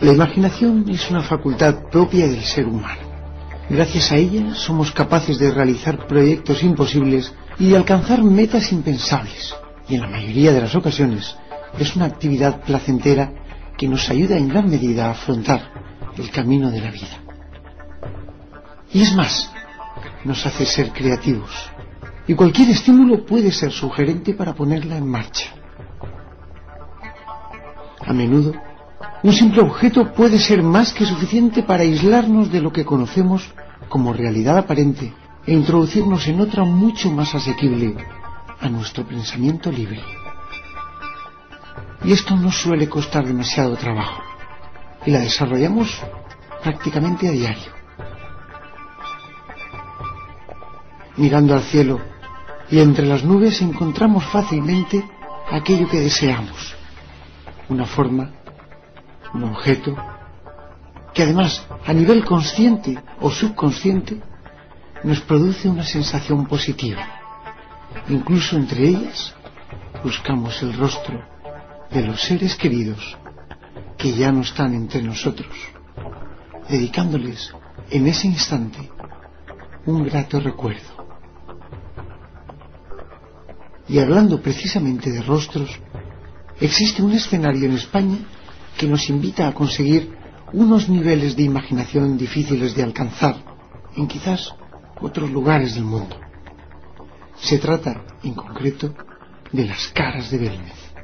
La imaginación es una facultad propia del ser humano. Gracias a ella somos capaces de realizar proyectos imposibles y de alcanzar metas impensables. Y en la mayoría de las ocasiones es una actividad placentera que nos ayuda en gran medida a afrontar el camino de la vida. Y es más, nos hace ser creativos. Y cualquier estímulo puede ser sugerente para ponerla en marcha. A menudo, un simple objeto puede ser más que suficiente para aislarnos de lo que conocemos como realidad aparente e introducirnos en otra mucho más asequible a nuestro pensamiento libre. Y esto no suele costar demasiado trabajo, y la desarrollamos prácticamente a diario. Mirando al cielo y entre las nubes encontramos fácilmente aquello que deseamos, una forma, un objeto, que además a nivel consciente o subconsciente nos produce una sensación positiva. Incluso entre ellas buscamos el rostro de los seres queridos que ya no están entre nosotros, dedicándoles en ese instante un grato recuerdo. Y hablando precisamente de rostros, existe un escenario en España que nos invita a conseguir unos niveles de imaginación difíciles de alcanzar en quizás otros lugares del mundo. Se trata, en concreto, de las caras de Belmez,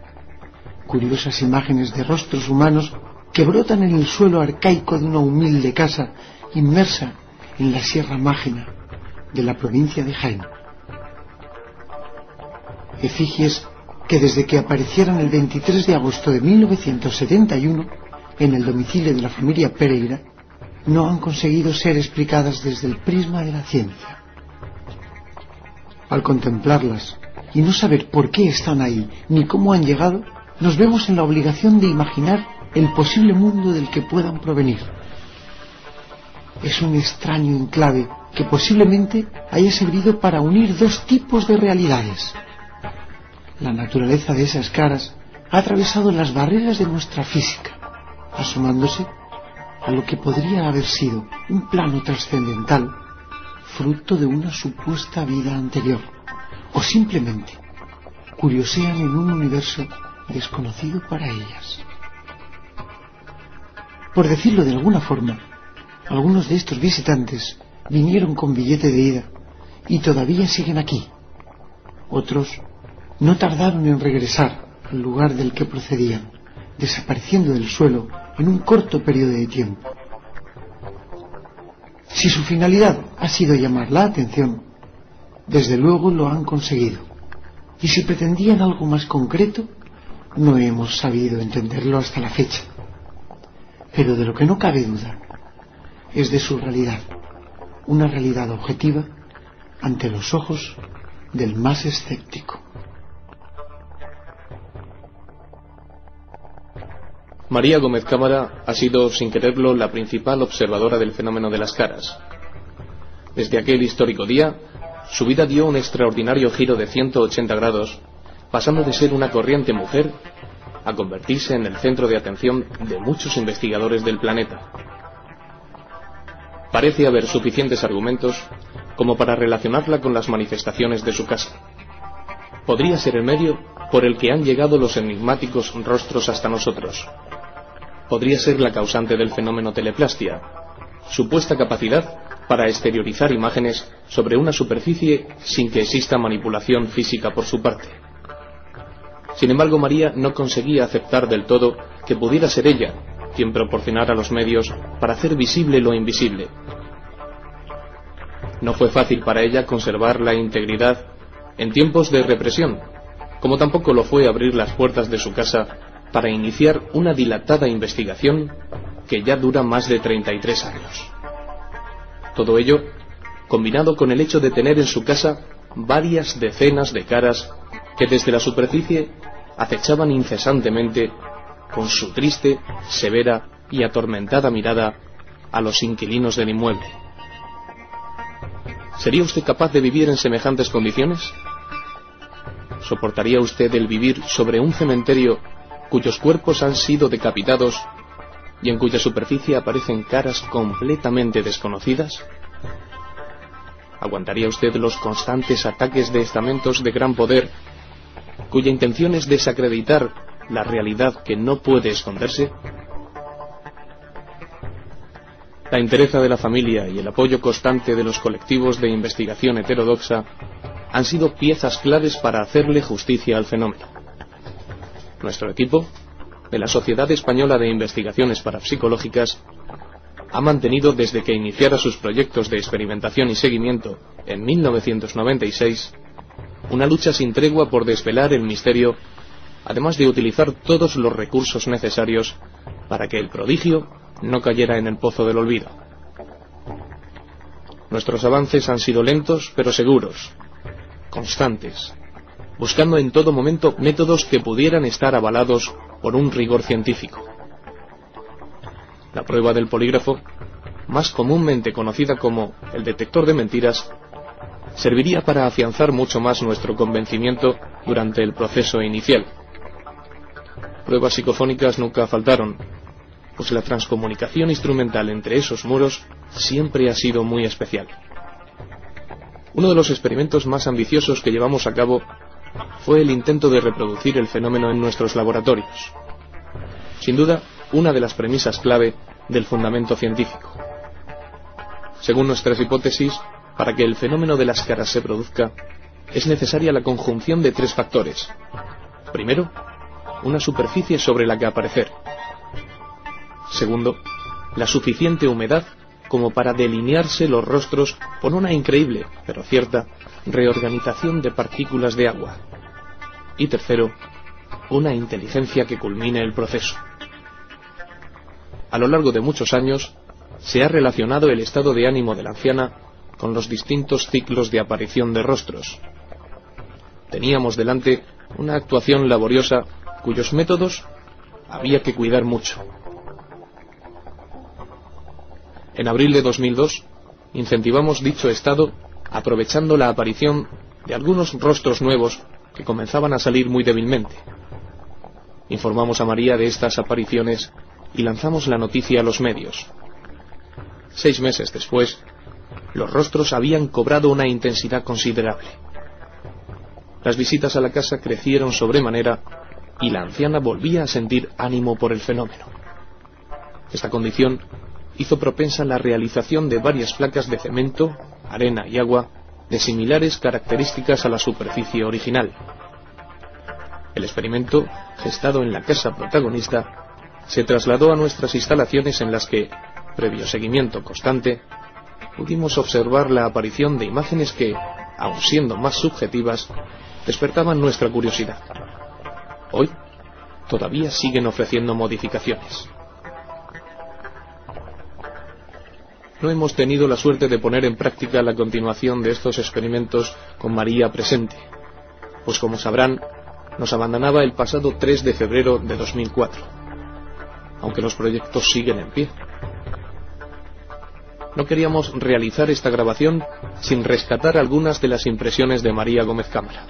curiosas imágenes de rostros humanos que brotan en el suelo arcaico de una humilde casa inmersa en la Sierra Mágina de la provincia de Jaén. Efigies que desde que aparecieron el 23 de agosto de 1971 en el domicilio de la familia Pereira, no han conseguido ser explicadas desde el prisma de la ciencia. Al contemplarlas y no saber por qué están ahí ni cómo han llegado, nos vemos en la obligación de imaginar el posible mundo del que puedan provenir. Es un extraño enclave que posiblemente haya servido para unir dos tipos de realidades. La naturaleza de esas caras ha atravesado las barreras de nuestra física, asomándose a lo que podría haber sido un plano trascendental, fruto de una supuesta vida anterior, o simplemente curiosean en un universo desconocido para ellas. Por decirlo de alguna forma, algunos de estos visitantes vinieron con billete de ida y todavía siguen aquí. Otros no tardaron en regresar al lugar del que procedían, desapareciendo del suelo en un corto periodo de tiempo. Si su finalidad ha sido llamar la atención, desde luego lo han conseguido. Y si pretendían algo más concreto, no hemos sabido entenderlo hasta la fecha. Pero de lo que no cabe duda es de su realidad, una realidad objetiva ante los ojos del más escéptico. María Gómez Cámara ha sido, sin quererlo, la principal observadora del fenómeno de las caras. Desde aquel histórico día, su vida dio un extraordinario giro de 180 grados, pasando de ser una corriente mujer a convertirse en el centro de atención de muchos investigadores del planeta. Parece haber suficientes argumentos como para relacionarla con las manifestaciones de su casa. Podría ser el medio por el que han llegado los enigmáticos rostros hasta nosotros. Podría ser la causante del fenómeno teleplastia, supuesta capacidad para exteriorizar imágenes sobre una superficie sin que exista manipulación física por su parte. Sin embargo, María no conseguía aceptar del todo que pudiera ser ella quien proporcionara los medios para hacer visible lo invisible. No fue fácil para ella conservar la integridad en tiempos de represión, como tampoco lo fue abrir las puertas de su casa para iniciar una dilatada investigación que ya dura más de 33 años. Todo ello combinado con el hecho de tener en su casa varias decenas de caras que desde la superficie acechaban incesantemente con su triste, severa y atormentada mirada a los inquilinos del inmueble. ¿Sería usted capaz de vivir en semejantes condiciones? ¿Soportaría usted el vivir sobre un cementerio cuyos cuerpos han sido decapitados y en cuya superficie aparecen caras completamente desconocidas? ¿Aguantaría usted los constantes ataques de estamentos de gran poder, cuya intención es desacreditar la realidad que no puede esconderse? La entereza de la familia y el apoyo constante de los colectivos de investigación heterodoxa han sido piezas claves para hacerle justicia al fenómeno. Nuestro equipo, de la Sociedad Española de Investigaciones Parapsicológicas, ha mantenido desde que iniciara sus proyectos de experimentación y seguimiento en 1996 una lucha sin tregua por desvelar el misterio, además de utilizar todos los recursos necesarios para que el prodigio no cayera en el pozo del olvido. Nuestros avances han sido lentos pero seguros, constantes, buscando en todo momento métodos que pudieran estar avalados por un rigor científico. La prueba del polígrafo, más comúnmente conocida como el detector de mentiras, serviría para afianzar mucho más nuestro convencimiento durante el proceso inicial. Pruebas psicofónicas nunca faltaron, pues la transcomunicación instrumental entre esos muros siempre ha sido muy especial. Uno de los experimentos más ambiciosos que llevamos a cabo fue el intento de reproducir el fenómeno en nuestros laboratorios. Sin duda, una de las premisas clave del fundamento científico. Según nuestras hipótesis, para que el fenómeno de las caras se produzca, es necesaria la conjunción de tres factores. Primero, una superficie sobre la que aparecer. Segundo, la suficiente humedad como para delinearse los rostros por una increíble, pero cierta, reorganización de partículas de agua. Y tercero, una inteligencia que culmine el proceso. A lo largo de muchos años, se ha relacionado el estado de ánimo de la anciana con los distintos ciclos de aparición de rostros. Teníamos delante una actuación laboriosa cuyos métodos había que cuidar mucho. En abril de 2002, incentivamos dicho estado aprovechando la aparición de algunos rostros nuevos que comenzaban a salir muy débilmente. Informamos a María de estas apariciones y lanzamos la noticia a los medios. 6 meses después, los rostros habían cobrado una intensidad considerable. Las visitas a la casa crecieron sobremanera y la anciana volvía a sentir ánimo por el fenómeno. Esta condición hizo propensa la realización de varias placas de cemento, arena y agua de similares características a la superficie original. El experimento, gestado en la casa protagonista, se trasladó a nuestras instalaciones en las que, previo seguimiento constante, pudimos observar la aparición de imágenes que, aun siendo más subjetivas, despertaban nuestra curiosidad. Hoy, todavía siguen ofreciendo modificaciones. No hemos tenido la suerte de poner en práctica la continuación de estos experimentos con María presente, pues como sabrán, nos abandonaba el pasado 3 de febrero de 2004, aunque los proyectos siguen en pie. No queríamos realizar esta grabación sin rescatar algunas de las impresiones de María Gómez Cámara.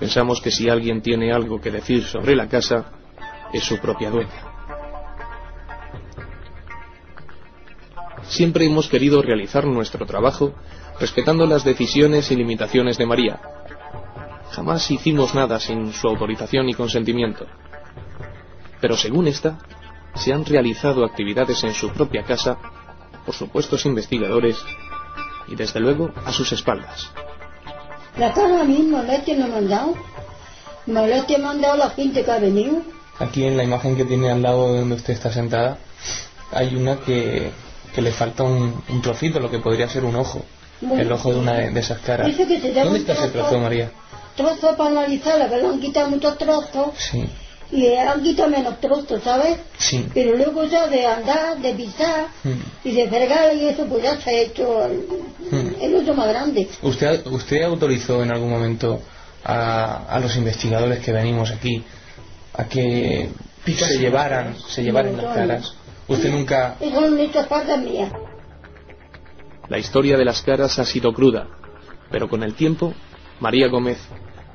Pensamos que si alguien tiene algo que decir sobre la casa, es su propia dueña. Siempre hemos querido realizar nuestro trabajo respetando las decisiones y limitaciones de María. Jamás hicimos nada sin su autorización y consentimiento. Pero según esta, se han realizado actividades en su propia casa por supuestos investigadores y desde luego a sus espaldas. La cara a mí Molete me ha mandado. Molete me ha mandado la gente que ha venido. Aquí en la imagen que tiene al lado de donde usted está sentada, hay una que le falta un trocito, lo que podría ser un ojo. Bueno, el ojo de una de esas caras. ¿Dónde está ese trozo, María? Trozo para analizarla, que le han quitado muchos trozos. Sí. Y han quitado menos trozos, ¿sabes? Sí. Pero luego ya de andar, de pisar y de fregar y eso, pues ya se ha hecho el uso más grande. ¿Usted autorizó en algún momento a los investigadores que venimos aquí a que se llevaran las caras? ¿Usted nunca...? Son estas partes mías. La historia de las caras ha sido cruda, pero con el tiempo, María Gómez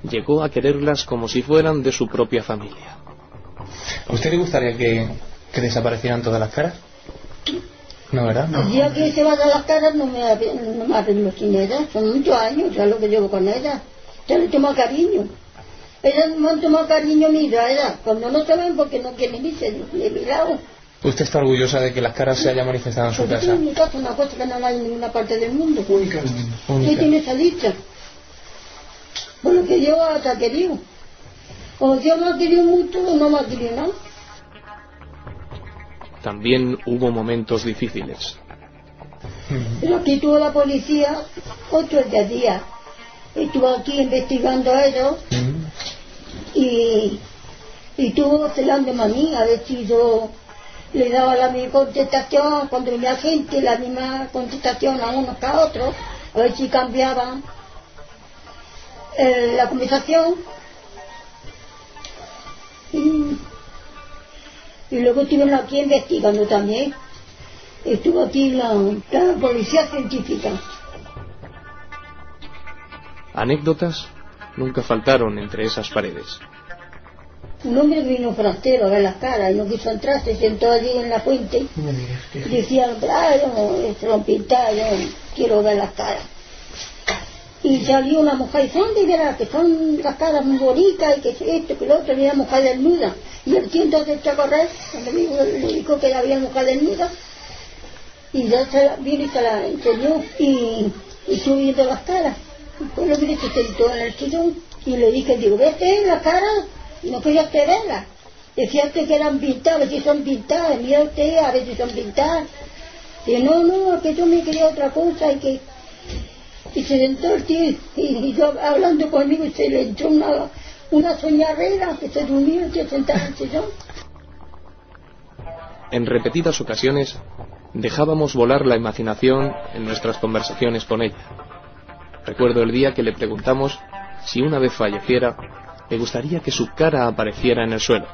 llegó a quererlas como si fueran de su propia familia. ¿A usted le gustaría ¿Que desaparecieran todas las caras? No, ¿verdad? No. El día que se van a las caras no me arreglo sin ella. Son muchos años ya lo que llevo con ella. Ya le tomo cariño. Ellas me han tomado cariño mío a ella. Cuando no se ven porque no quieren irse de mi lado. ¿Usted está orgullosa de que las caras se hayan manifestado en su casa? En mi casa una cosa que no hay en ninguna parte del mundo. Única. ¿Qué tiene esa dicha? Por lo que Dios ha querido. O Dios no ha querido mucho o no me ha querido nada. También hubo momentos difíciles. Pero aquí estuvo la policía 8 días. Estuvo aquí investigando a ellos y estuvo celándome a mí, a ver si yo le daba la misma contestación cuando venía gente, la misma contestación a unos que a otros, a ver si cambiaban la conversación. Y luego estuvieron aquí investigando también. Estuvo aquí la policía científica. Anécdotas nunca faltaron entre esas paredes. Un hombre que vino forastero a ver las caras y no quiso entrar, se sentó allí en la fuente y decía, yo lo pintar, yo quiero ver las caras. Y salió una mujer y dice, ¿dónde verás? Que son las caras muy bonitas y que esto, que lo otro, y la mujer desnuda. Y el tiempo se echó a correr, cuando le dijo que había mujer desnuda, y ya vino y se la enseñó y estuvo viendo las caras. Después lo vi que se sentó en el sillón y le dije, digo, ¿ves las caras? Y no quería verlas. Decía usted que eran pintadas, a ver si son pintadas, mira usted, a ver si son pintadas. Y no, que yo me quería otra cosa y se sentó el tío y yo hablando conmigo y se le entró una soñarrera que se durmió y se sentaba en el sillón. En repetidas ocasiones dejábamos volar la imaginación en nuestras conversaciones con ella. Recuerdo el día que le preguntamos si una vez falleciera le gustaría que su cara apareciera en el suelo.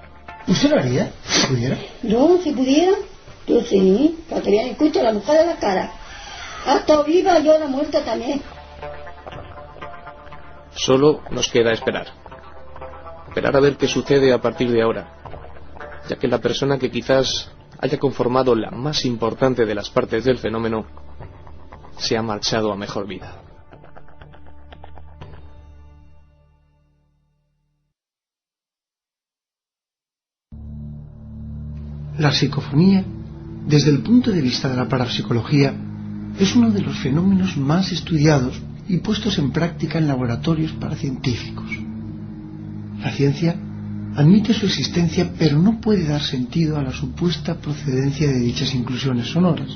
¿Usted lo haría? ¿Si pudiera? No, si pudiera, yo sí, para que vean, escucha la mujer de la cara. Hasta viva yo la muerta también. Solo nos queda esperar. Esperar a ver qué sucede a partir de ahora, ya que la persona que quizás haya conformado la más importante de las partes del fenómeno se ha marchado a mejor vida. La psicofonía, desde el punto de vista de la parapsicología, es uno de los fenómenos más estudiados y puestos en práctica en laboratorios para científicos. La ciencia admite su existencia, pero no puede dar sentido a la supuesta procedencia de dichas inclusiones sonoras,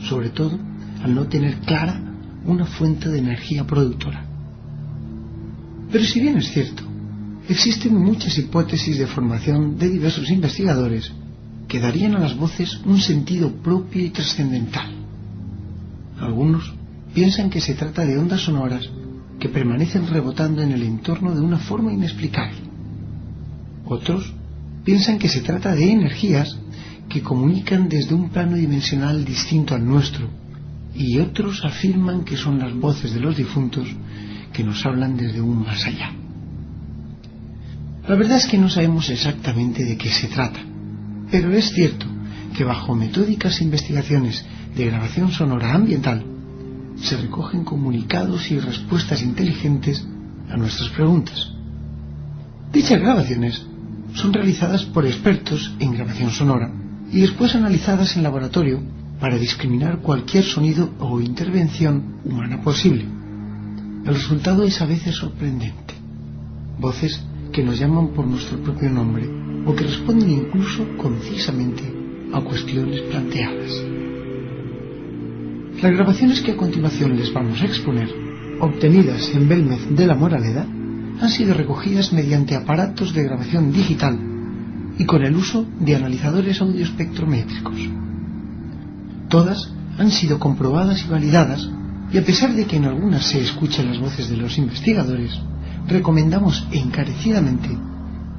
sobre todo al no tener clara una fuente de energía productora. Pero si bien es cierto, existen muchas hipótesis de formación de diversos investigadores que darían a las voces un sentido propio y trascendental. Algunos piensan que se trata de ondas sonoras que permanecen rebotando en el entorno de una forma inexplicable. Otros piensan que se trata de energías que comunican desde un plano dimensional distinto al nuestro, y otros afirman que son las voces de los difuntos que nos hablan desde un más allá. La verdad es que no sabemos exactamente de qué se trata, pero es cierto que bajo metódicas investigaciones de grabación sonora ambiental se recogen comunicados y respuestas inteligentes a nuestras preguntas. Dichas grabaciones son realizadas por expertos en grabación sonora y después analizadas en laboratorio para discriminar cualquier sonido o intervención humana posible. El resultado es a veces sorprendente. Voces que nos llaman por nuestro propio nombre o que responden incluso concisamente a cuestiones planteadas. Las grabaciones que a continuación les vamos a exponer, obtenidas en Belmez de la Moraleda, han sido recogidas mediante aparatos de grabación digital y con el uso de analizadores audioespectrométricos. Todas han sido comprobadas y validadas, y a pesar de que en algunas se escuchan las voces de los investigadores, recomendamos encarecidamente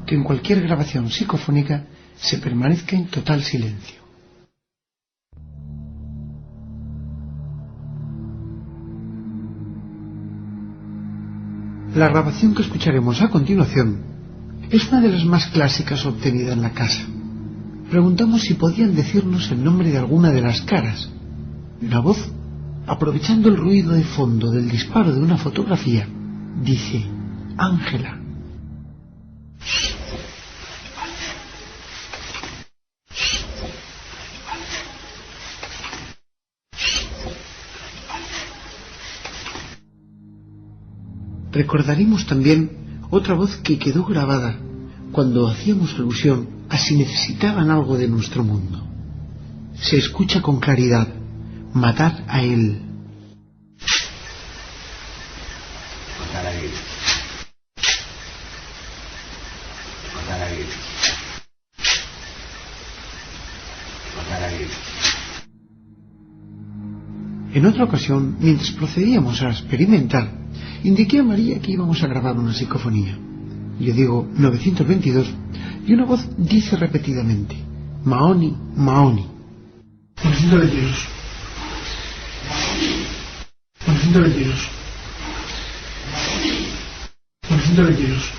que en cualquier grabación psicofónica se permanezca en total silencio. La grabación que escucharemos a continuación es una de las más clásicas obtenida en la casa. preguntamos si podían decirnos el nombre de alguna de las caras. Una voz, aprovechando el ruido de fondo del disparo de una fotografía, dice: Ángela. Recordaremos también otra voz que quedó grabada cuando hacíamos alusión a si necesitaban algo de nuestro mundo. Se escucha con claridad: matar a él. Matar a él. Matar a él. Matar a él. En otra ocasión, mientras procedíamos a experimentar, indiqué a María que íbamos a grabar una psicofonía. Yo digo 922 y una voz dice repetidamente: Mahony, Mahony. 922. 922. 922.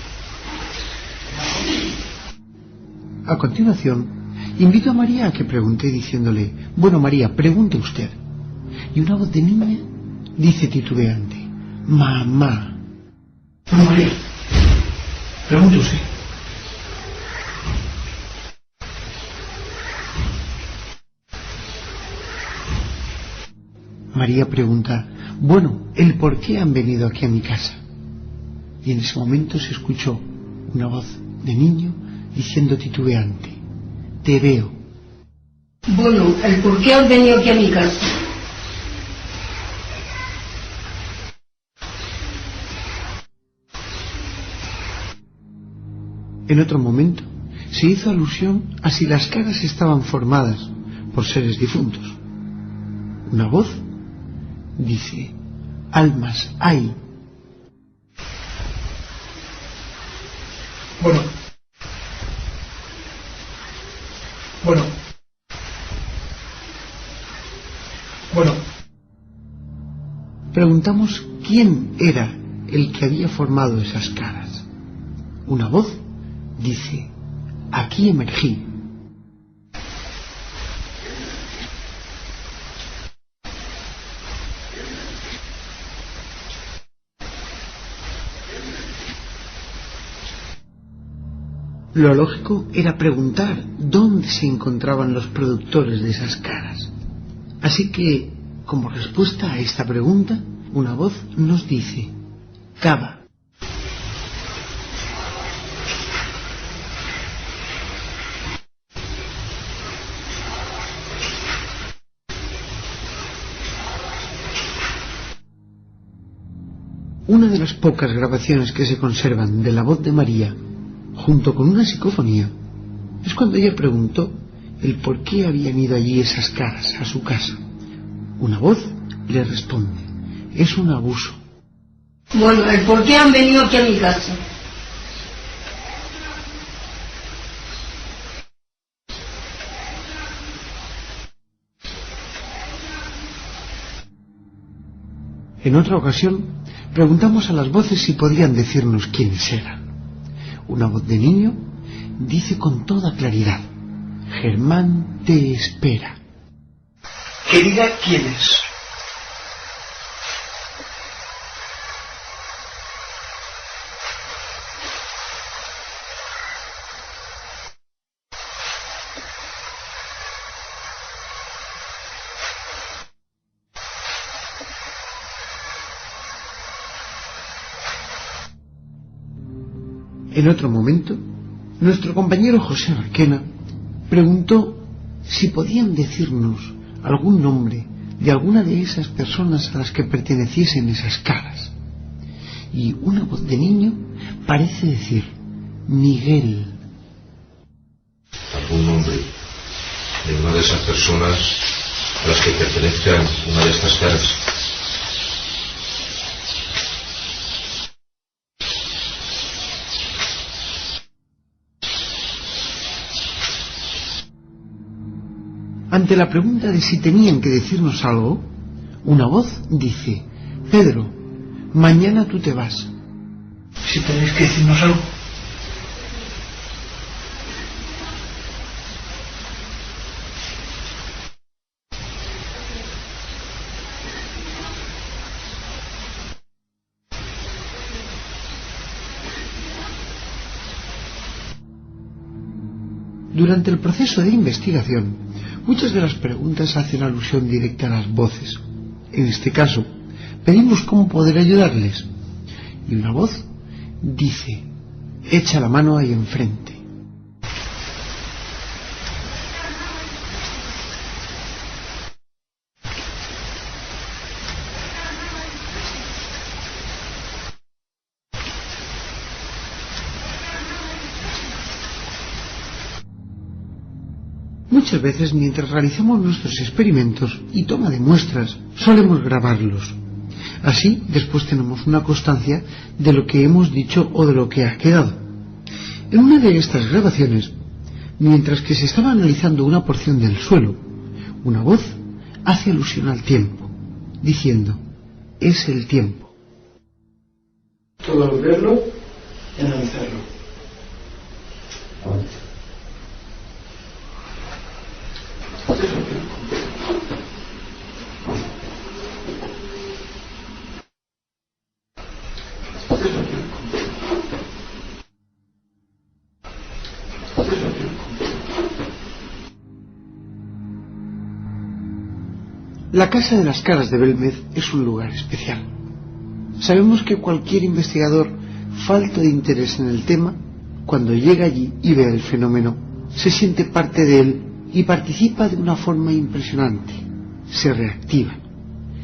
A continuación, invito a María a que pregunte diciéndole: bueno, María, pregunte usted. Y una voz de niña dice titubeante: mamá. Bueno, María, pregunte usted. María pregunta: bueno, ¿el por qué han venido aquí a mi casa? Y en ese momento se escuchó una voz de niño diciendo titubeante: te veo. Bueno, ¿el por qué han venido aquí a mi casa? En otro momento se hizo alusión a si las caras estaban formadas por seres difuntos. Una voz dice: almas hay. Bueno. Preguntamos quién era el que había formado esas caras. Una voz dice: aquí emergí. Lo lógico era preguntar dónde se encontraban los productores de esas caras. Así que, como respuesta a esta pregunta, una voz nos dice: Cava. Una de las pocas grabaciones que se conservan de la voz de María, junto con una psicofonía, es cuando ella preguntó el por qué habían ido allí esas caras a su casa. Una voz le responde: es un abuso. Bueno, el por qué han venido aquí a mi casa. En otra ocasión, preguntamos a las voces si podían decirnos quiénes eran. Una voz de niño dice con toda claridad: Germán te espera. Que diga quién es. En otro momento, nuestro compañero José Requena preguntó si podían decirnos algún nombre de alguna de esas personas a las que perteneciesen esas caras. Y una voz de niño parece decir: Miguel. ¿Algún nombre de una de esas personas a las que pertenezcan una de estas caras? Ante la pregunta de si tenían que decirnos algo, una voz dice: Pedro, mañana tú te vas. Si tenéis que decirnos algo. Durante el proceso de investigación, muchas de las preguntas hacen alusión directa a las voces. En este caso, pedimos cómo poder ayudarles. Y una voz dice: echa la mano ahí enfrente. Muchas veces, mientras realizamos nuestros experimentos y toma de muestras, solemos grabarlos. Así, después tenemos una constancia de lo que hemos dicho o de lo que ha quedado. En una de estas grabaciones, mientras que se estaba analizando una porción del suelo, una voz hace alusión al tiempo, diciendo: es el tiempo. Todo al verlo y analizarlo. La Casa de las Caras de Belmez es un lugar especial. Sabemos que cualquier investigador falto de interés en el tema, cuando llega allí y ve el fenómeno, se siente parte de él y participa de una forma impresionante. Se reactiva,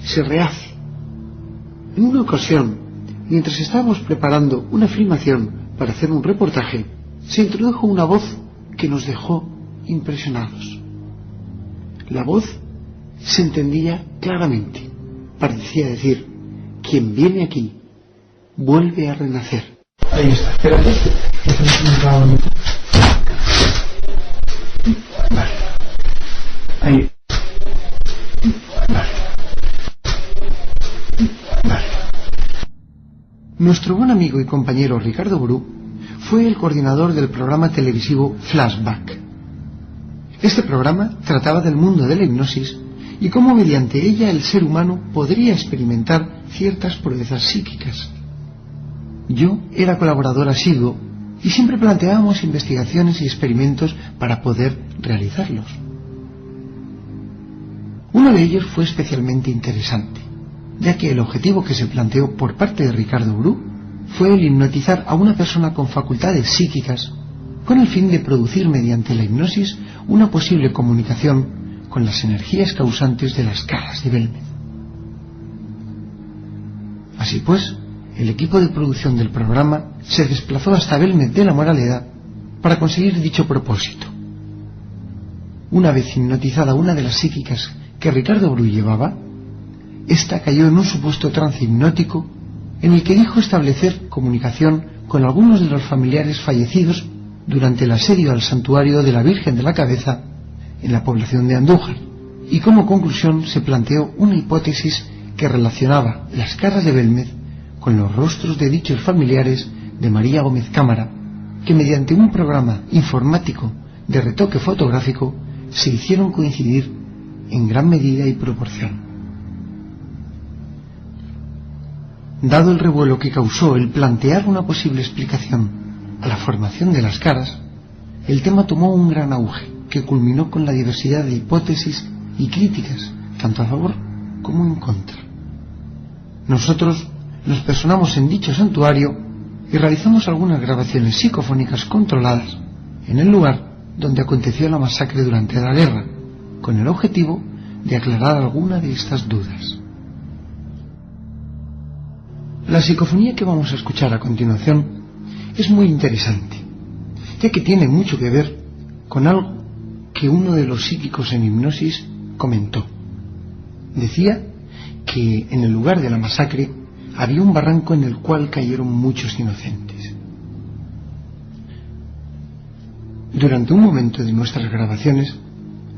se rehace. En una ocasión, mientras estábamos preparando una filmación para hacer un reportaje, se introdujo una voz que nos dejó impresionados. La voz se entendía claramente. Parecía decir: quien viene aquí vuelve a renacer. Ahí está, espérate. Vale. Ahí. Vale. Vale. Nuestro buen amigo y compañero Ricardo Bru fue el coordinador del programa televisivo Flashback. Este programa trataba del mundo de la hipnosis y cómo mediante ella el ser humano podría experimentar ciertas proezas psíquicas. Yo era colaborador asiduo y siempre planteábamos investigaciones y experimentos para poder realizarlos. Uno de ellos fue especialmente interesante, ya que el objetivo que se planteó por parte de Ricardo Bru fue el hipnotizar a una persona con facultades psíquicas con el fin de producir mediante la hipnosis una posible comunicación con las energías causantes de las caras de Belmez. Así pues, el equipo de producción del programa se desplazó hasta Belmez de la Moraleda para conseguir dicho propósito. Una vez hipnotizada una de las psíquicas que Ricardo Bru llevaba, ésta cayó en un supuesto trance hipnótico en el que dijo establecer comunicación con algunos de los familiares fallecidos durante el asedio al santuario de la Virgen de la Cabeza en la población de Andújar, y como conclusión se planteó una hipótesis que relacionaba las caras de Belmez con los rostros de dichos familiares de María Gómez Cámara, que mediante un programa informático de retoque fotográfico se hicieron coincidir en gran medida y proporción. Dado el revuelo que causó el plantear una posible explicación a la formación de las caras, el tema tomó un gran auge que culminó con la diversidad de hipótesis y críticas, tanto a favor como en contra. Nosotros nos personamos en dicho santuario y realizamos algunas grabaciones psicofónicas controladas en el lugar donde aconteció la masacre durante la guerra, con el objetivo de aclarar alguna de estas dudas. La psicofonía que vamos a escuchar a continuación es muy interesante, ya que tiene mucho que ver con algo que uno de los psíquicos en hipnosis comentó. Decía que en el lugar de la masacre había un barranco en el cual cayeron muchos inocentes. Durante un momento de nuestras grabaciones,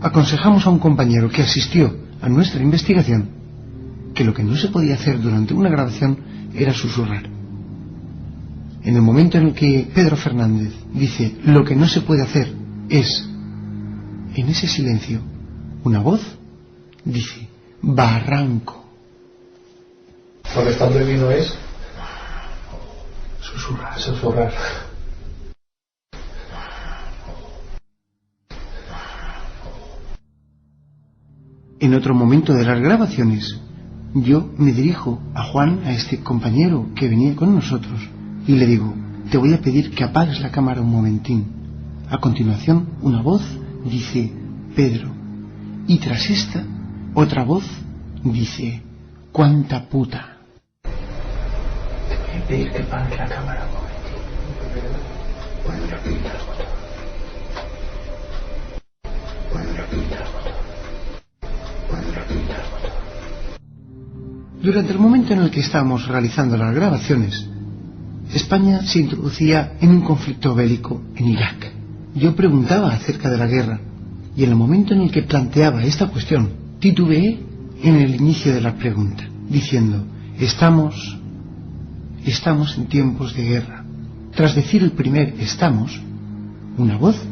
aconsejamos a un compañero que asistió a nuestra investigación que lo que no se podía hacer durante una grabación era susurrar. En el momento en el que Pedro Fernández dice lo que no se puede hacer es, en ese silencio, una voz dice barranco. Lo que está prohibido es susurrar. Susurrar. En otro momento de las grabaciones, yo me dirijo a Juan, a este compañero que venía con nosotros, y le digo: te voy a pedir que apagues la cámara un momentín. A continuación, una voz dice: Pedro. Y tras esta, otra voz dice: ¡cuánta puta! Te voy a pedir que apagues la cámara un momentín. Cuando lo pinta el botón. Cuando lo pinta el botón. Cuando lo pinta el botón. Durante el momento en el que estábamos realizando las grabaciones, España se introducía en un conflicto bélico en Irak. Yo preguntaba acerca de la guerra, y en el momento en el que planteaba esta cuestión, titubeé en el inicio de la pregunta, diciendo: estamos en tiempos de guerra. Tras decir el primer estamos, una voz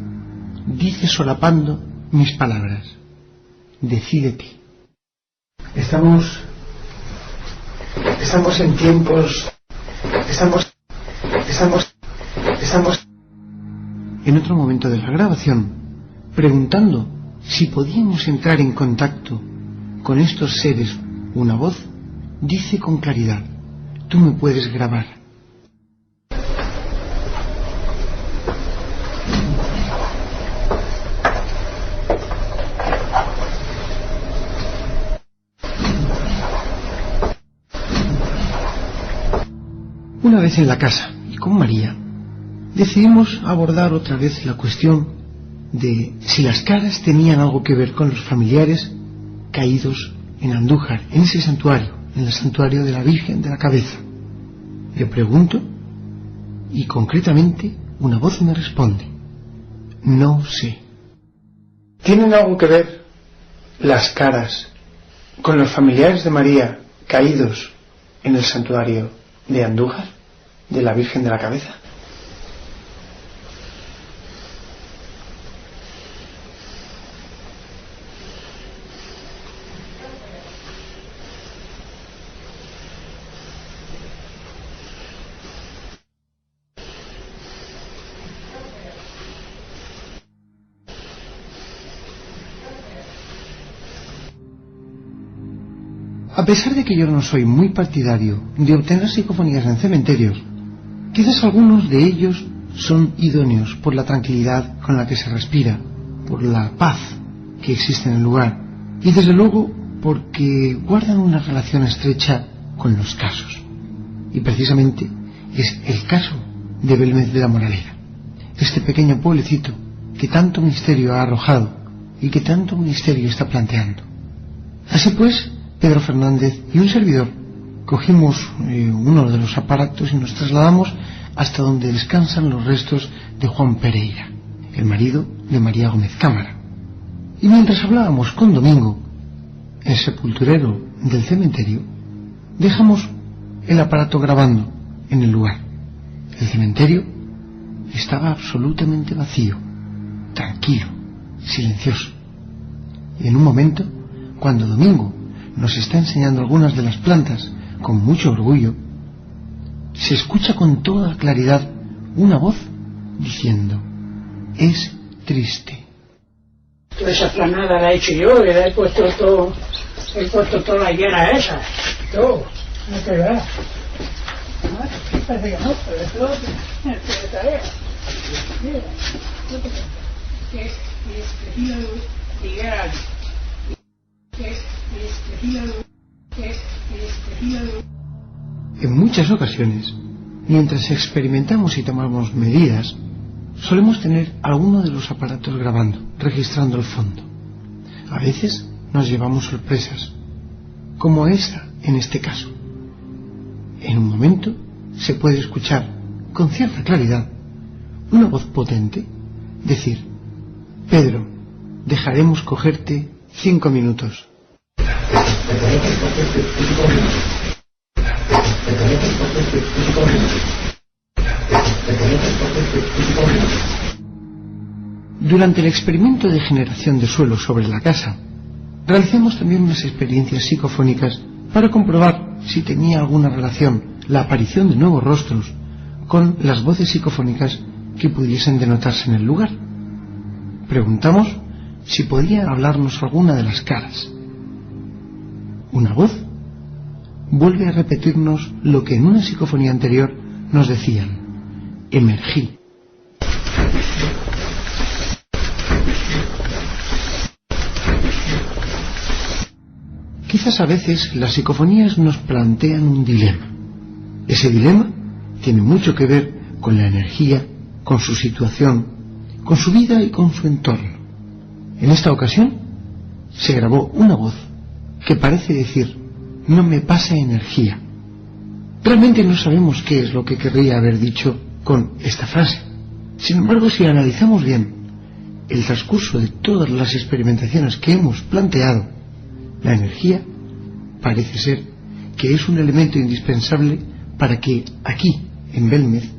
dice solapando mis palabras: decídete. Estamos en tiempos... Estamos... En otro momento de la grabación, preguntando si podíamos entrar en contacto con estos seres, una voz dice con claridad: tú me puedes grabar. Una vez en la casa y con María, decidimos abordar otra vez la cuestión de si las caras tenían algo que ver con los familiares caídos en Andújar, en ese santuario, en el santuario de la Virgen de la Cabeza. Le pregunto y concretamente una voz me responde: no sé. ¿Tienen algo que ver las caras con los familiares de María caídos en el santuario de Andújar, de la Virgen de la Cabeza? A pesar de que yo no soy muy partidario de obtener psicofonías en cementerios, quizás algunos de ellos son idóneos por la tranquilidad con la que se respira, por la paz que existe en el lugar y desde luego porque guardan una relación estrecha con los casos. Y precisamente es el caso de Belmez de la Moraleda, este pequeño pueblecito que tanto misterio ha arrojado y que tanto misterio está planteando. Así pues, Pedro Fernández y un servidor cogimos uno de los aparatos y nos trasladamos hasta donde descansan los restos de Juan Pereira, el marido de María Gómez Cámara. Y mientras hablábamos con Domingo, el sepulturero del cementerio, dejamos el aparato grabando en el lugar. El cementerio estaba absolutamente vacío, tranquilo, silencioso. Y en un momento, cuando Domingo nos está enseñando algunas de las plantas con mucho orgullo, se escucha con toda claridad una voz diciendo: es triste. Toda esa planada la he hecho yo, le he puesto toda la higuera esa, todo, no te veas. Parece que no, pero es todo de tarea. Mira, es higuera. En muchas ocasiones, mientras experimentamos y tomamos medidas, solemos tener alguno de los aparatos grabando, registrando el fondo. A veces nos llevamos sorpresas, como esta en este caso. En un momento se puede escuchar con cierta claridad una voz potente decir: Pedro, dejaremos cogerte 5 minutos. Durante el experimento de generación de suelo sobre la casa, realicemos también unas experiencias psicofónicas para comprobar si tenía alguna relación la aparición de nuevos rostros con las voces psicofónicas que pudiesen denotarse en el lugar. Preguntamos si podía hablarnos alguna de las caras, Una voz vuelve a repetirnos lo que en una psicofonía anterior nos decían: emergí. Quizás a veces las psicofonías nos plantean un dilema. Ese dilema tiene mucho que ver con la energía, con su situación, con su vida y con su entorno. En esta ocasión se grabó una voz que parece decir: no me pasa energía. Realmente no sabemos qué es lo que querría haber dicho con esta frase. Sin embargo, si analizamos bien el transcurso de todas las experimentaciones que hemos planteado, la energía parece ser que es un elemento indispensable para que aquí, en Belmez,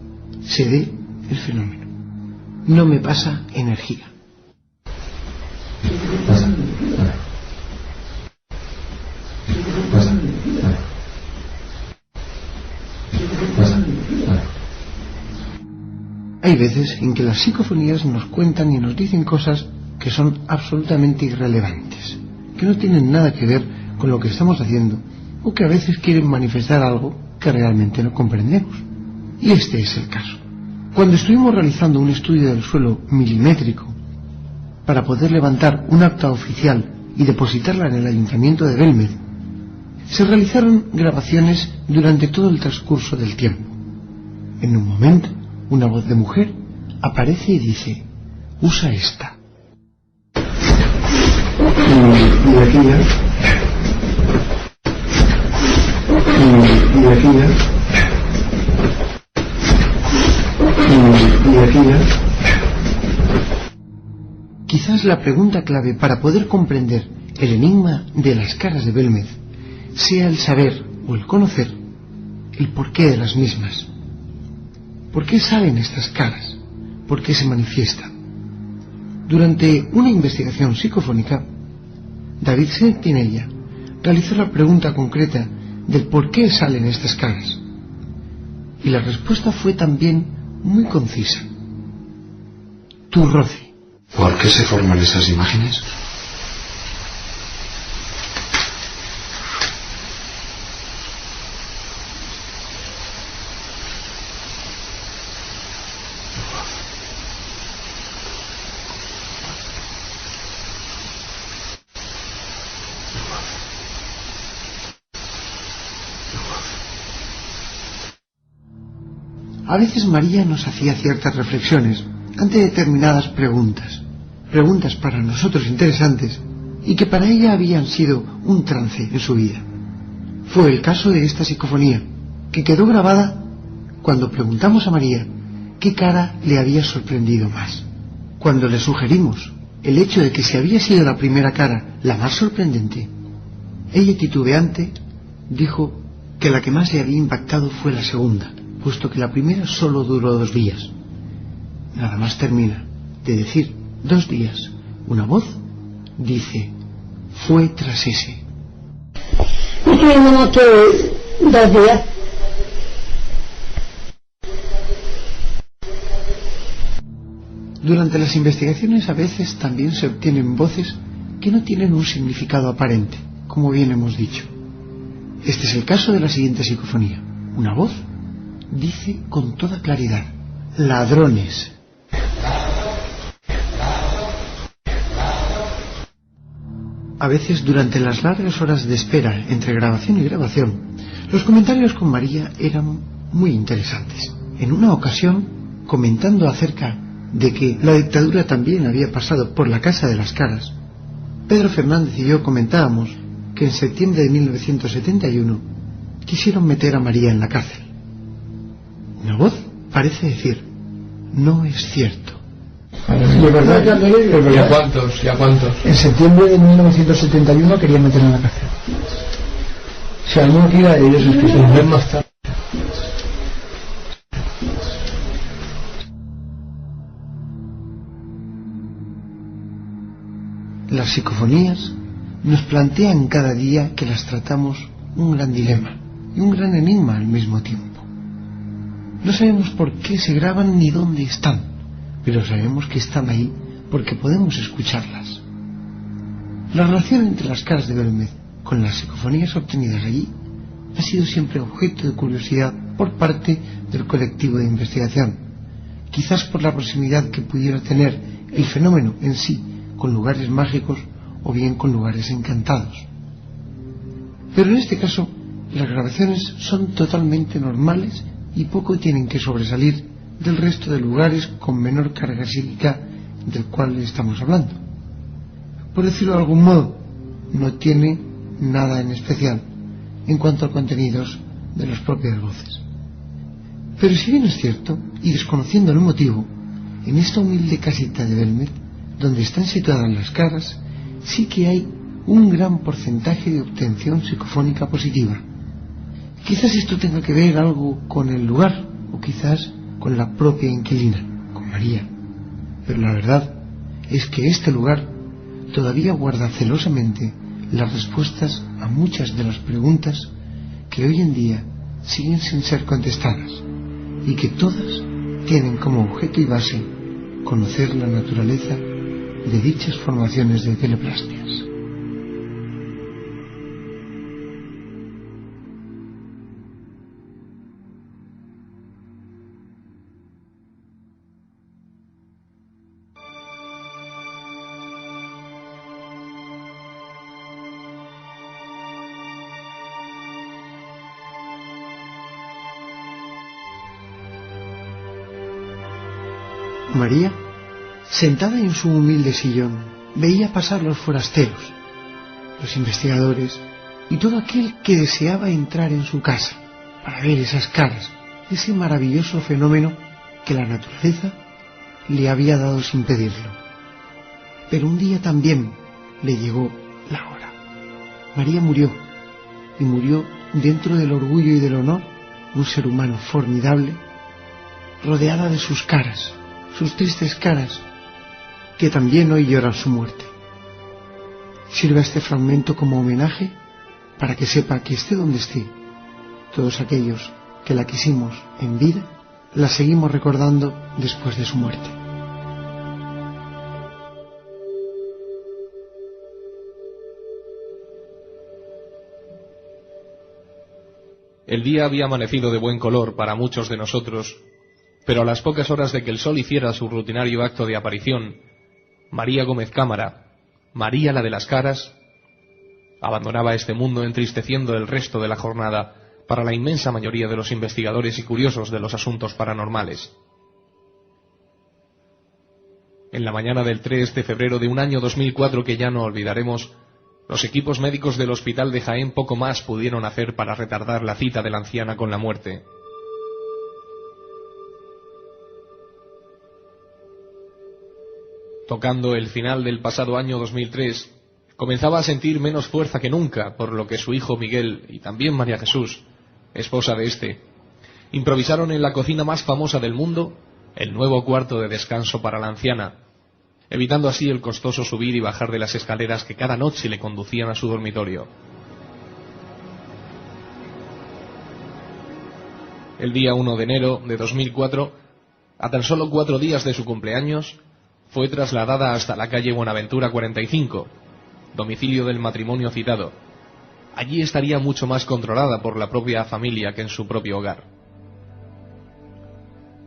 se dé el fenómeno. No me pasa energía. Hay veces en que las psicofonías nos cuentan y nos dicen cosas que son absolutamente irrelevantes, que no tienen nada que ver con lo que estamos haciendo, o que a veces quieren manifestar algo que realmente no comprendemos. Y este es el caso. Cuando estuvimos realizando un estudio del suelo milimétrico para poder levantar un acta oficial y depositarla en el Ayuntamiento de Belmez, se realizaron grabaciones durante todo el transcurso del tiempo. En un momento, una voz de mujer aparece y dice: usa esta. Y aquí ya. Y aquí ya. Y aquí ya. Quizás la pregunta clave para poder comprender el enigma de las caras de Belmez sea el saber o el conocer el porqué de las mismas. ¿Por qué salen estas caras? ¿Por qué se manifiestan? Durante una investigación psicofónica, David Sentinella realizó la pregunta concreta del por qué salen estas caras. Y la respuesta fue también muy concisa. Tu roce. ¿Por qué se forman esas imágenes? A veces María nos hacía ciertas reflexiones ante determinadas preguntas para nosotros interesantes y que para ella habían sido un trance en su vida. Fue el caso de esta psicofonía, que quedó grabada cuando preguntamos a María qué cara le había sorprendido más. Cuando le sugerimos el hecho de que si había sido la primera cara la más sorprendente, ella titubeante dijo que la que más le había impactado fue la segunda, puesto que la primera solo duró 2 días. Nada más termina de decir 2 días, una voz dice: fue tras ese. Estuvimos 2 días. Durante las investigaciones a veces también se obtienen voces que no tienen un significado aparente, como bien hemos dicho. Este es el caso de la siguiente psicofonía. Una voz dice con toda claridad: ladrones. A veces, durante las largas horas de espera entre grabación y grabación, los comentarios con María eran muy interesantes. En una ocasión, comentando acerca de que la dictadura también había pasado por la Casa de las Caras, Pedro Fernández y yo comentábamos que en septiembre de 1971 quisieron meter a María en la cárcel. Una voz parece decir: no es cierto. ¿De verdad? ¿Y a cuántos? ¿Y a cuántos? En septiembre de 1971 querían meterlo en la cárcel. Si alguno quiera, ellos es que un mes más tarde. Las psicofonías nos plantean cada día que las tratamos un gran dilema y un gran enigma al mismo tiempo. No sabemos por qué se graban ni dónde están, pero sabemos que están ahí porque podemos escucharlas. La relación entre las caras de Belmez con las psicofonías obtenidas allí ha sido siempre objeto de curiosidad por parte del colectivo de investigación, quizás por la proximidad que pudiera tener el fenómeno en sí con lugares mágicos o bien con lugares encantados. Pero en este caso las grabaciones son totalmente normales y poco tienen que sobresalir del resto de lugares con menor carga psíquica del cual estamos hablando. Por decirlo de algún modo, no tiene nada en especial en cuanto a contenidos de las propias voces. Pero si bien es cierto, y desconociendo el motivo, en esta humilde casita de Belmet, donde están situadas las caras, sí que hay un gran porcentaje de obtención psicofónica positiva. Quizás esto tenga que ver algo con el lugar, o quizás con la propia inquilina, con María. Pero la verdad es que este lugar todavía guarda celosamente las respuestas a muchas de las preguntas que hoy en día siguen sin ser contestadas, y que todas tienen como objeto y base conocer la naturaleza de dichas formaciones de teleplastias. María, sentada en su humilde sillón, veía pasar los forasteros, los investigadores y todo aquel que deseaba entrar en su casa para ver esas caras, ese maravilloso fenómeno que la naturaleza le había dado sin pedirlo. Pero un día también le llegó la hora. María murió, y murió dentro del orgullo y del honor de un ser humano formidable, rodeada de sus caras, sus tristes caras, que también hoy lloran su muerte. Sirva este fragmento como homenaje para que sepa que esté donde esté, todos aquellos que la quisimos en vida, la seguimos recordando después de su muerte. El día había amanecido de buen color para muchos de nosotros, pero a las pocas horas de que el sol hiciera su rutinario acto de aparición, María Gómez Cámara, María la de las caras, abandonaba este mundo entristeciendo el resto de la jornada para la inmensa mayoría de los investigadores y curiosos de los asuntos paranormales. En la mañana del 3 de febrero de un año 2004 que ya no olvidaremos, los equipos médicos del hospital de Jaén poco más pudieron hacer para retardar la cita de la anciana con la muerte. Tocando el final del pasado año 2003, comenzaba a sentir menos fuerza que nunca, por lo que su hijo Miguel y también María Jesús, esposa de este, improvisaron en la cocina más famosa del mundo el nuevo cuarto de descanso para la anciana, evitando así el costoso subir y bajar de las escaleras que cada noche le conducían a su dormitorio. El día 1 de enero de 2004, a tan solo 4 días de su cumpleaños, fue trasladada hasta la calle Buenaventura 45, domicilio del matrimonio citado. Allí estaría mucho más controlada por la propia familia que en su propio hogar.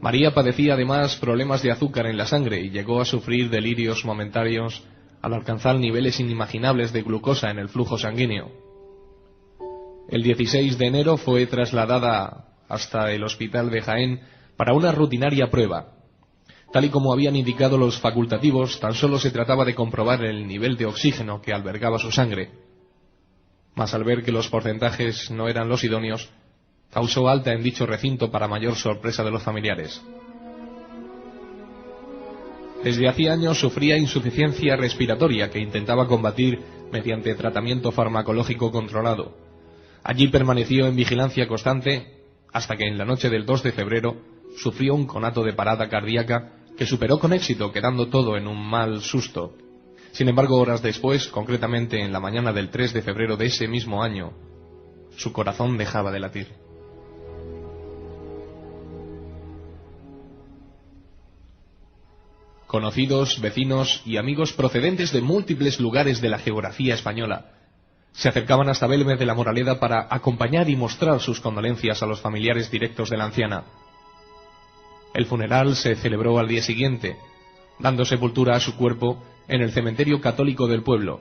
María padecía además problemas de azúcar en la sangre y llegó a sufrir delirios momentáneos al alcanzar niveles inimaginables de glucosa en el flujo sanguíneo. El 16 de enero fue trasladada hasta el hospital de Jaén para una rutinaria prueba. Tal y como habían indicado los facultativos, tan solo se trataba de comprobar el nivel de oxígeno que albergaba su sangre. Mas al ver que los porcentajes no eran los idóneos, causó alta en dicho recinto para mayor sorpresa de los familiares. Desde hacía años sufría insuficiencia respiratoria que intentaba combatir mediante tratamiento farmacológico controlado. Allí permaneció en vigilancia constante hasta que en la noche del 2 de febrero sufrió un conato de parada cardíaca que superó con éxito, quedando todo en un mal susto. Sin embargo, horas después, concretamente en la mañana del 3 de febrero de ese mismo año, su corazón dejaba de latir. Conocidos, vecinos y amigos procedentes de múltiples lugares de la geografía española se acercaban hasta Belmez de la Moraleda para acompañar y mostrar sus condolencias a los familiares directos de la anciana. El funeral se celebró al día siguiente, dando sepultura a su cuerpo en el cementerio católico del pueblo,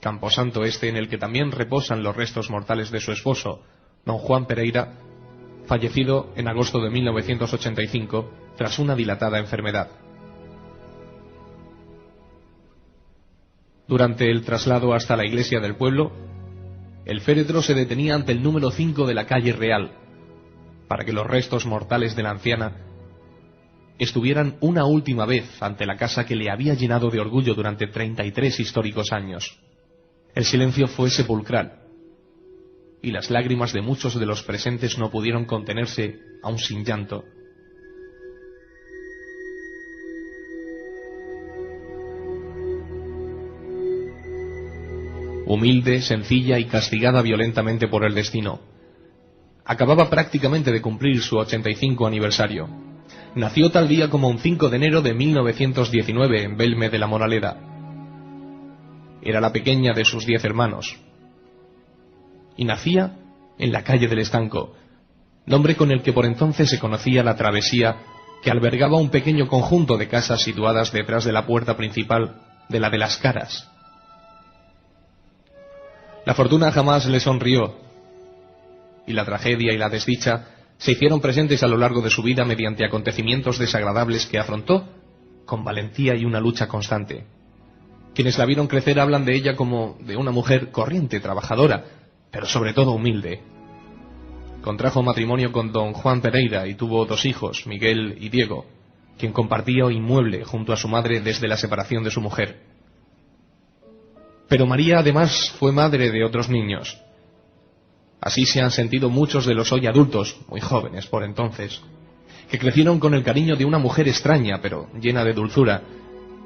camposanto este en el que también reposan los restos mortales de su esposo, don Juan Pereira, fallecido en agosto de 1985 tras una dilatada enfermedad. Durante el traslado hasta la iglesia del pueblo, el féretro se detenía ante el número 5 de la calle Real, para que los restos mortales de la anciana estuvieran una última vez ante la casa que le había llenado de orgullo durante 33 históricos años. El silencio fue sepulcral, y las lágrimas de muchos de los presentes no pudieron contenerse, aun sin llanto. Humilde, sencilla y castigada violentamente por el destino. Acababa prácticamente de cumplir su 85 aniversario. Nació tal día como un 5 de enero de 1919 en Belmez de la Moraleda. Era la pequeña de sus 10 hermanos. Y nacía en la calle del Estanco, nombre con el que por entonces se conocía la travesía que albergaba un pequeño conjunto de casas situadas detrás de la puerta principal de la de las Caras. La fortuna jamás le sonrió, y la tragedia y la desdicha se hicieron presentes a lo largo de su vida mediante acontecimientos desagradables que afrontó con valentía y una lucha constante. Quienes la vieron crecer hablan de ella como de una mujer corriente, trabajadora, pero sobre todo humilde. Contrajo matrimonio con don Juan Pereira y tuvo 2 hijos, Miguel y Diego, quien compartía inmueble junto a su madre desde la separación de su mujer. Pero María además fue madre de otros niños. Así se han sentido muchos de los hoy adultos, muy jóvenes por entonces, que crecieron con el cariño de una mujer extraña pero llena de dulzura,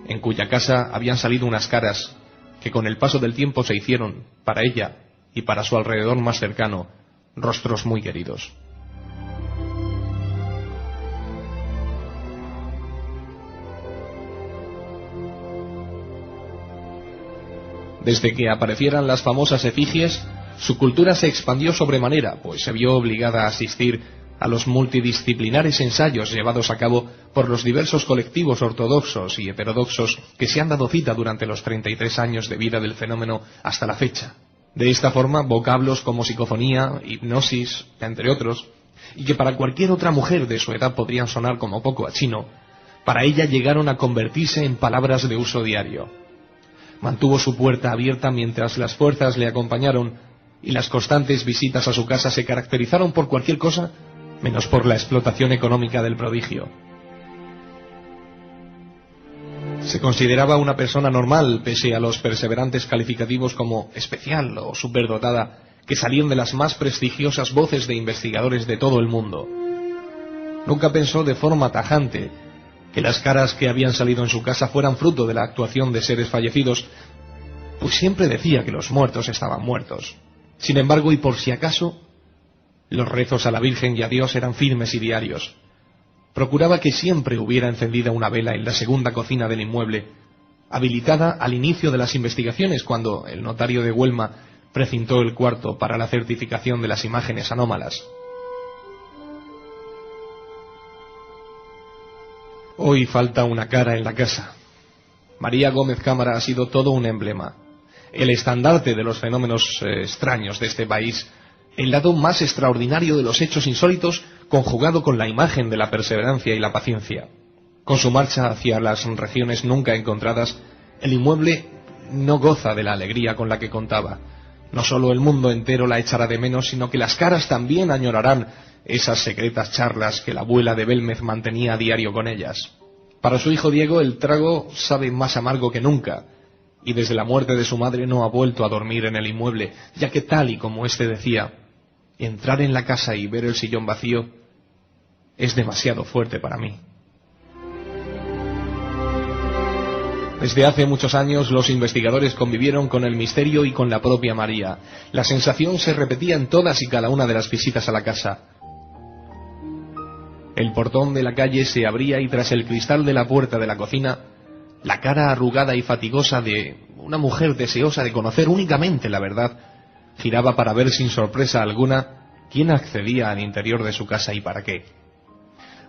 en cuya casa habían salido unas caras que con el paso del tiempo se hicieron, para ella y para su alrededor más cercano, rostros muy queridos. Desde que aparecieran las famosas efigies, su cultura se expandió sobremanera, pues se vio obligada a asistir a los multidisciplinares ensayos llevados a cabo por los diversos colectivos ortodoxos y heterodoxos que se han dado cita durante los 33 años de vida del fenómeno hasta la fecha. De esta forma, vocablos como psicofonía, hipnosis, entre otros, y que para cualquier otra mujer de su edad podrían sonar como poco a chino, para ella llegaron a convertirse en palabras de uso diario. Mantuvo su puerta abierta mientras las fuerzas le acompañaron, y las constantes visitas a su casa se caracterizaron por cualquier cosa menos por la explotación económica del prodigio. Se consideraba una persona normal pese a los perseverantes calificativos como especial o superdotada que salían de las más prestigiosas voces de investigadores de todo el mundo. Nunca pensó de forma tajante que las caras que habían salido en su casa fueran fruto de la actuación de seres fallecidos, pues siempre decía que los muertos estaban muertos. Sin embargo, y por si acaso, los rezos a la Virgen y a Dios eran firmes y diarios. Procuraba que siempre hubiera encendida una vela en la segunda cocina del inmueble, habilitada al inicio de las investigaciones cuando el notario de Huelma precintó el cuarto para la certificación de las imágenes anómalas. Hoy falta una cara en la casa. María Gómez Cámara ha sido todo un emblema, el estandarte de los fenómenos extraños de este país, el lado más extraordinario de los hechos insólitos conjugado con la imagen de la perseverancia y la paciencia. Con su marcha hacia las regiones nunca encontradas, el inmueble no goza de la alegría con la que contaba. No solo el mundo entero la echará de menos, sino que las caras también añorarán esas secretas charlas que la abuela de Belmez mantenía a diario con ellas. Para su hijo Diego el trago sabe más amargo que nunca, y desde la muerte de su madre no ha vuelto a dormir en el inmueble, ya que tal y como éste decía, entrar en la casa y ver el sillón vacío es demasiado fuerte para mí. Desde hace muchos años los investigadores convivieron con el misterio y con la propia María. La sensación se repetía en todas y cada una de las visitas a la casa. El portón de la calle se abría y tras el cristal de la puerta de la cocina, la cara arrugada y fatigosa de una mujer deseosa de conocer únicamente la verdad, giraba para ver sin sorpresa alguna quién accedía al interior de su casa y para qué.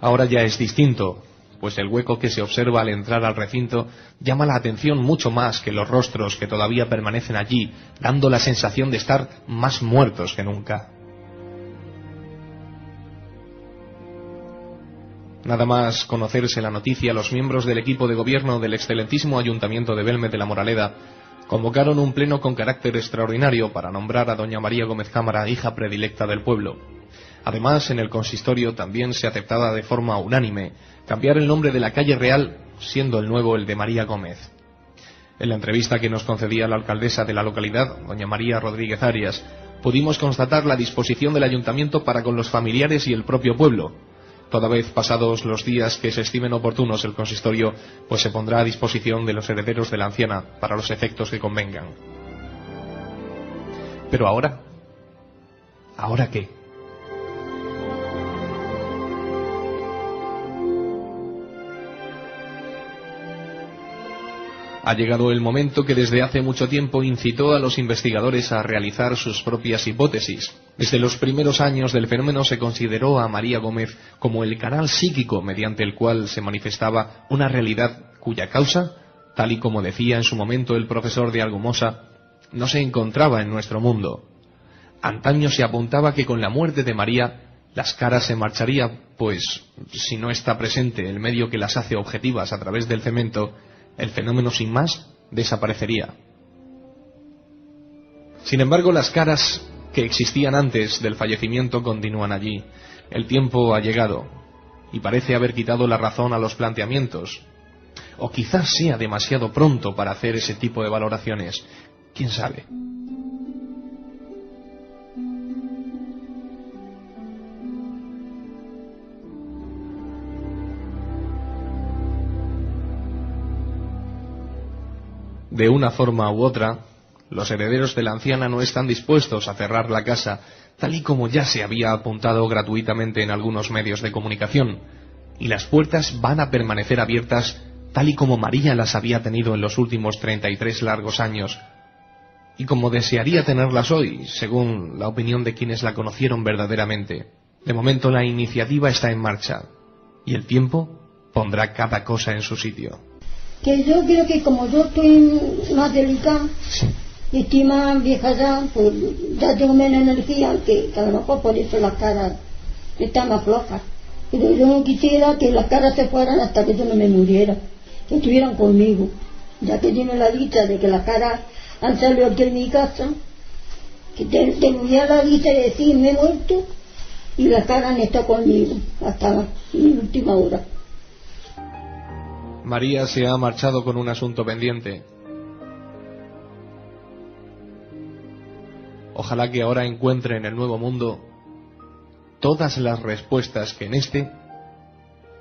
Ahora ya es distinto, pues el hueco que se observa al entrar al recinto llama la atención mucho más que los rostros que todavía permanecen allí, dando la sensación de estar más muertos que nunca. Nada más conocerse la noticia, los miembros del equipo de gobierno del excelentísimo Ayuntamiento de Belmez de la Moraleda convocaron un pleno con carácter extraordinario para nombrar a doña María Gómez Cámara hija predilecta del pueblo. Además, en el consistorio también se aceptaba de forma unánime cambiar el nombre de la calle real, siendo el nuevo el de María Gómez. En la entrevista que nos concedía la alcaldesa de la localidad, doña María Rodríguez Arias, pudimos constatar la disposición del ayuntamiento para con los familiares y el propio pueblo. Toda vez pasados los días que se estimen oportunos el consistorio, pues se pondrá a disposición de los herederos de la anciana para los efectos que convengan. Pero ahora, ¿ahora qué? Ha llegado el momento que desde hace mucho tiempo incitó a los investigadores a realizar sus propias hipótesis. Desde los primeros años del fenómeno se consideró a María Gómez como el canal psíquico mediante el cual se manifestaba una realidad cuya causa, tal y como decía en su momento el profesor de Algumosa, no se encontraba en nuestro mundo. Antaño se apuntaba que con la muerte de María las caras se marcharían, pues si no está presente el medio que las hace objetivas a través del cemento, el fenómeno sin más desaparecería. Sin embargo, las caras que existían antes del fallecimiento continúan allí. El tiempo ha llegado y parece haber quitado la razón a los planteamientos. O quizás sea demasiado pronto para hacer ese tipo de valoraciones. ¿Quién sabe? De una forma u otra, los herederos de la anciana no están dispuestos a cerrar la casa, tal y como ya se había apuntado gratuitamente en algunos medios de comunicación, y las puertas van a permanecer abiertas tal y como María las había tenido en los últimos 33 largos años, y como desearía tenerlas hoy, según la opinión de quienes la conocieron verdaderamente. De momento la iniciativa está en marcha, y el tiempo pondrá cada cosa en su sitio. Que yo creo que como yo estoy más delicada y estoy más vieja ya, pues ya tengo menos energía, que a lo mejor por eso las caras están más flojas. Pero yo no quisiera que las caras se fueran hasta que yo no me muriera, que estuvieran conmigo, ya que tiene la dicha de que las caras han salido aquí en mi casa, que tenía la dicha de decir me he muerto y las caras han estado conmigo hasta mi última hora. María se ha marchado con un asunto pendiente. Ojalá que ahora encuentre en el nuevo mundo todas las respuestas que en este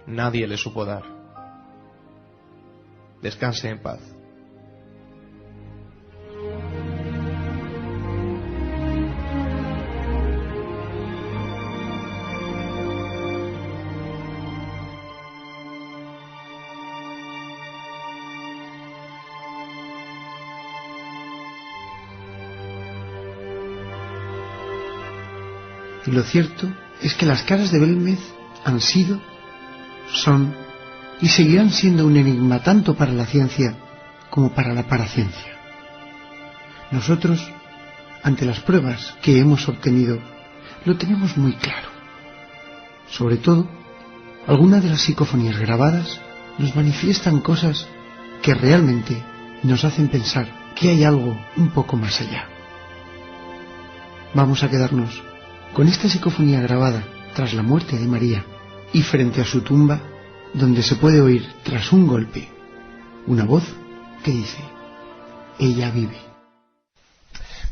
nadie le supo dar. Descanse en paz. Y lo cierto es que las caras de Belmez han sido, son y seguirán siendo un enigma tanto para la ciencia como para la paraciencia. Nosotros, ante las pruebas que hemos obtenido, lo tenemos muy claro. Sobre todo, algunas de las psicofonías grabadas nos manifiestan cosas que realmente nos hacen pensar que hay algo un poco más allá. Vamos a quedarnos con esta psicofonía grabada tras la muerte de María y frente a su tumba, donde se puede oír tras un golpe una voz que dice: ella vive.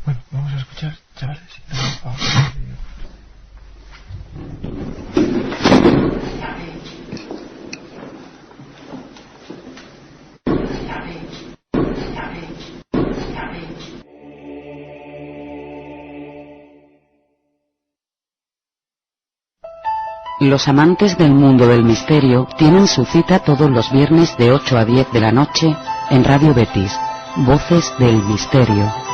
Bueno, vamos a escuchar, chavales. Los amantes del mundo del misterio tienen su cita todos los viernes de 8 a 10 de la noche en Radio Betis, Voces del misterio.